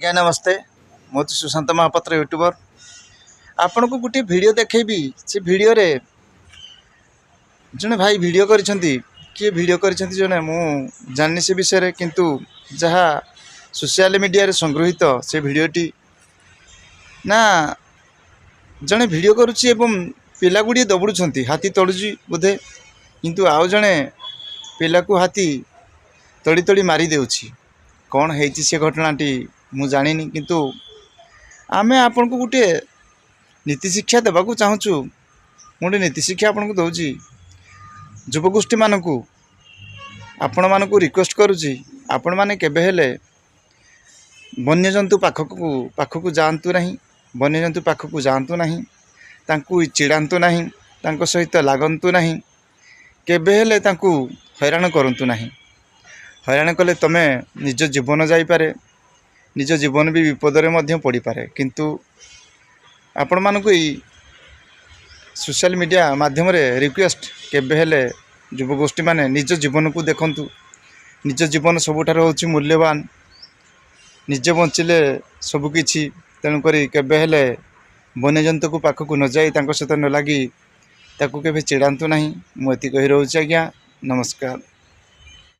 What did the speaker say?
आज्ञा नमस्ते मोती सुशांत महापात्र यूट्यूबर आपण को गोटे वीडियो देखेबी से वीडियो रे जने भाई वीडियो करिसेंती किए वीडियो करिसेंती जने मु जाननी से विषय रे किंतु जहाँ सोशल मीडिया रे संग्रहित से वीडियोटी ना जने वीडियो करुच्ची एवं पिला गुड़िए दबुड़ुंट हाथी तड़ुची बोधे किंतु आउ जने पिला को हाथी तड़ी तड़ी मारी देउछि कौन है से घटनाटी मु जानिनी किंतु आमे आपन को गोटे नीति शिक्षा देवाक चाहूँ गोटे नीति शिक्षा आपन को दौची युवगोष्ठी मानक आपण मानक रिक्वेस्ट करुच्ची आपण माने केबे हेले वन्यजंतु पाखक जातु नहीं वन्यजंतु पाखक जातु नहीं तांकु चिड़ातु नहीं तांको सहित लागंतु नहीं केबे हेले तांकु हैरान करंतु नहीं हैरान कले तमे निज जीवन जाइपारे निज जीवन भी विपद में पड़ पारे किंतु आपण मानक सोशल मीडिया माध्यम रे रिक्वेस्ट केबे हेले युवगोष्ठी माने निज जीवन को देखंतु निज जीवन सबुठार होछि मूल्यवान निजे बंचिले सबकिछि तेणुक केबे हेले वन्यजंतु को पाखक न जाई तांको सहित न लगी ताकू केबे चिड़ांतु नहीं मुझे कही रोचे आज्ञा नमस्कार।